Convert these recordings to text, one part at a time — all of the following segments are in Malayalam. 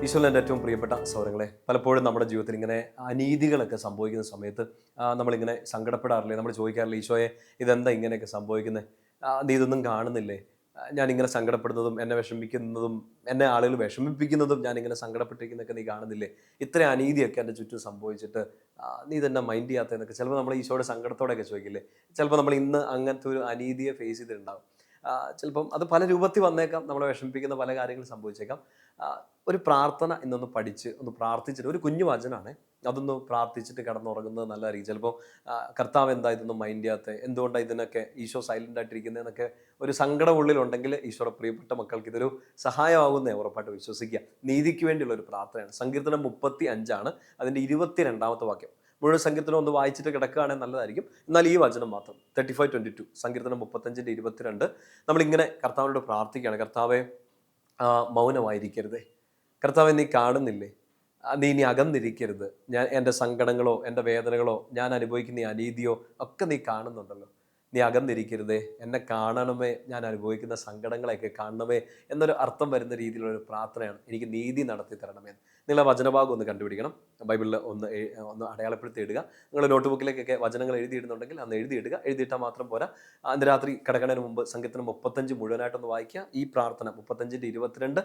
ഈശോയിൽ എൻ്റെ ഏറ്റവും പ്രിയപ്പെട്ട സഹോദരങ്ങളെ, പലപ്പോഴും നമ്മുടെ ജീവിതത്തിൽ ഇങ്ങനെ അനീതികളൊക്കെ സംഭവിക്കുന്ന സമയത്ത് നമ്മളിങ്ങനെ സങ്കടപ്പെടാറില്ലേ? നമ്മൾ ചോദിക്കാറില്ലേ, ഈശോയെ ഇതെന്താ ഇങ്ങനെയൊക്കെ സംഭവിക്കുന്നത്? നീ ഇതൊന്നും കാണുന്നില്ലേ? ഞാനിങ്ങനെ സങ്കടപ്പെടുന്നതും എന്നെ വിഷമിക്കുന്നതും എന്നെ ആളുകൾ വിഷമിപ്പിക്കുന്നതും ഞാനിങ്ങനെ സങ്കടപ്പെട്ടിരിക്കുന്നതൊക്കെ നീ കാണുന്നില്ലേ? ഇത്ര അനീതിയൊക്കെ എൻ്റെ ചുറ്റും സംഭവിച്ചിട്ട് നീ ഇതെന്നെ മൈൻഡ് ചെയ്യാത്തതെന്നൊക്കെ ചിലപ്പോൾ നമ്മൾ ഈശോയുടെ സങ്കടത്തോടെയൊക്കെ ചോദിക്കില്ലേ? ചിലപ്പോൾ നമ്മൾ ഇന്ന് അങ്ങനത്തെ ഒരു അനീതിയെ ഫേസ് ചെയ്തിട്ടുണ്ടാകും. ചിലപ്പം അത് പല രൂപത്തിൽ വന്നേക്കാം, നമ്മളെ വിഷമിപ്പിക്കുന്ന പല കാര്യങ്ങളും സംഭവിച്ചേക്കാം. ആ, ഒരു പ്രാർത്ഥന ഇന്നൊന്ന് പഠിച്ച് ഒന്ന് പ്രാർത്ഥിച്ചിട്ട്, ഒരു കുഞ്ഞു വചനാണ്, അതൊന്ന് പ്രാർത്ഥിച്ചിട്ട് കിടന്നുറങ്ങുന്നത് നല്ലതായിരിക്കും. ചിലപ്പോൾ കർത്താവ് എന്താ ഇതൊന്നും മൈൻഡ് ചെയ്യാത്ത, എന്തുകൊണ്ടാണ് ഇതിനൊക്കെ ഈശോ സൈലൻ്റ് ആയിട്ടിരിക്കുന്നതെന്നൊക്കെ ഒരു സങ്കടം ഉള്ളിലുണ്ടെങ്കിൽ ഈശോയുടെ പ്രിയപ്പെട്ട മക്കൾക്ക് ഇതൊരു സഹായമാകുന്നേ ഉറപ്പായിട്ട് വിശ്വസിക്കുക. നീതിക്ക് വേണ്ടിയുള്ള ഒരു പ്രാർത്ഥനയാണ്. സങ്കീർത്തനം 35 അതിൻ്റെ 22 വാക്യം. മുഴുവൻ സങ്കീർത്തനം ഒന്ന് വായിച്ചിട്ട് കിടക്കുകയാണെങ്കിൽ നല്ലതായിരിക്കും. എന്നാൽ ഈ വചനം മാത്രം 35:22, സങ്കീർത്തനം 35:22 നമ്മളിങ്ങനെ കർത്താവിനോട് പ്രാർത്ഥിക്കുകയാണ്. കർത്താവെ, മൗനമായിരിക്കരുതേ. കർത്താവെ, നീ കാണുന്നില്ലേ? നീ ഇനി അകന്നിരിക്കരുത്. എൻ്റെ സങ്കടങ്ങളോ എൻ്റെ വേദനകളോ ഞാൻ അനുഭവിക്കുന്ന ഈ അനീതിയോ ഒക്കെ നീ കാണുന്നുണ്ടല്ലോ. നീ അകന്നിരിക്കരുതേ, എന്നെ കാണണമേ, ഞാൻ അനുഭവിക്കുന്ന സങ്കടങ്ങളെയൊക്കെ കാണണമേ എന്നൊരു അർത്ഥം വരുന്ന രീതിയിലുള്ളൊരു പ്രാർത്ഥനയാണ്. എനിക്ക് നീതി നടത്തി തരണമേ. നിങ്ങൾ ആ വചനഭാഗം ഒന്ന് കണ്ടുപിടിക്കണം. ബൈബിളിൽ ഒന്ന് അടയാളപ്പെടുത്തി ഇടുക. നിങ്ങൾ നോട്ട് ബുക്കിലേക്കൊക്കെ വചനങ്ങൾ എഴുതിയിടുന്നുണ്ടെങ്കിൽ അന്ന് എഴുതിയിടുക. എഴുതിയിട്ടാൽ മാത്രം പോരാ. അന്ന് രാത്രി കിടക്കുന്നതിന് മുമ്പ് സങ്കീർത്തനം 35 മുഴുവനായിട്ടൊന്ന് വായിക്കുക. ഈ പ്രാർത്ഥന 35:22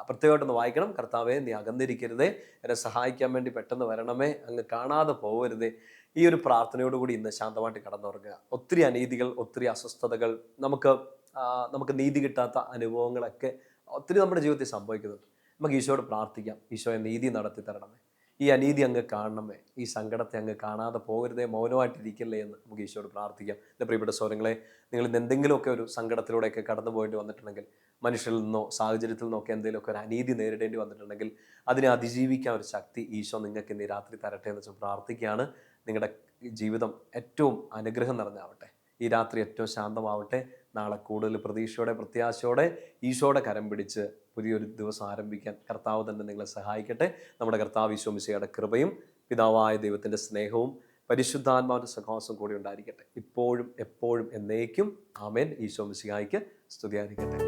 പ്രത്യേകമായിട്ടൊന്ന് വായിക്കണം. കർത്താവെ, നീ അകന്നിരിക്കരുതേ, എന്നെ സഹായിക്കാൻ വേണ്ടി പെട്ടെന്ന് വരണമേ, അങ്ങ് കാണാതെ പോകരുതേ. ഈ ഒരു പ്രാർത്ഥനയോടുകൂടി ഇന്ന് ശാന്തമായിട്ട് കടന്നുറങ്ങുക. ഒത്തിരി അനീതികൾ, ഒത്തിരി അസ്വസ്ഥതകൾ, നമുക്ക് നീതി കിട്ടാത്ത അനുഭവങ്ങളൊക്കെ ഒത്തിരി നമ്മുടെ ജീവിതത്തിൽ സംഭവിക്കുന്നുണ്ട്. നമുക്ക് ഈശോയോട് പ്രാർത്ഥിക്കാം. ഈശോയെ, നീതി നടത്തി തരണമേ, ഈ അനീതി അങ്ങ് കാണണമേ, ഈ സങ്കടത്തെ അങ്ങ് കാണാതെ പോകരുതേ, മൗനമായിട്ടിരിക്കല്ലേ എന്ന് നമുക്ക് ഈശോയോട് പ്രാർത്ഥിക്കാം. എൻ്റെ പ്രിയപ്പെട്ട സഹോദരങ്ങളെ, നിങ്ങൾ ഇന്ന് എന്തെങ്കിലുമൊക്കെ ഒരു സങ്കടത്തിലൂടെയൊക്കെ കടന്നു പോയിട്ട് വന്നിട്ടുണ്ടെങ്കിൽ, മനുഷ്യരിൽ നിന്നോ സാഹചര്യത്തിൽ നിന്നൊക്കെ എന്തെങ്കിലുമൊക്കെ ഒരു അനീതി നേരിടേണ്ടി വന്നിട്ടുണ്ടെങ്കിൽ, അതിനെ അതിജീവിക്കാൻ ഒരു ശക്തി ഈശോ നിങ്ങൾക്ക് ഇന്ന് രാത്രി തരട്ടെ എന്ന് വെച്ച് പ്രാർത്ഥിക്കുകയാണ്. നിങ്ങളുടെ ജീവിതം ഏറ്റവും അനുഗ്രഹം നിറഞ്ഞാവട്ടെ. ഈ രാത്രി ഏറ്റവും ശാന്തമാവട്ടെ. നാളെ കൂടുതൽ പ്രതീക്ഷയോടെ, പ്രത്യാശയോടെ ഈശോയുടെ കരം പിടിച്ച് പുതിയൊരു ദിവസം ആരംഭിക്കാൻ കർത്താവ് തന്നെ നിങ്ങളെ സഹായിക്കട്ടെ. നമ്മുടെ കർത്താവ് ഈശോ മിശിഹായുടെ കൃപയും പിതാവായ ദൈവത്തിൻ്റെ സ്നേഹവും പരിശുദ്ധാത്മാവിൻ്റെ സഹവാസവും കൂടി ഉണ്ടായിരിക്കട്ടെ, ഇപ്പോഴും എപ്പോഴും എന്നേക്കും. ആമേൻ. ഈശോ മിശിഹായ്ക്ക് സ്തുതിയായിരിക്കട്ടെ.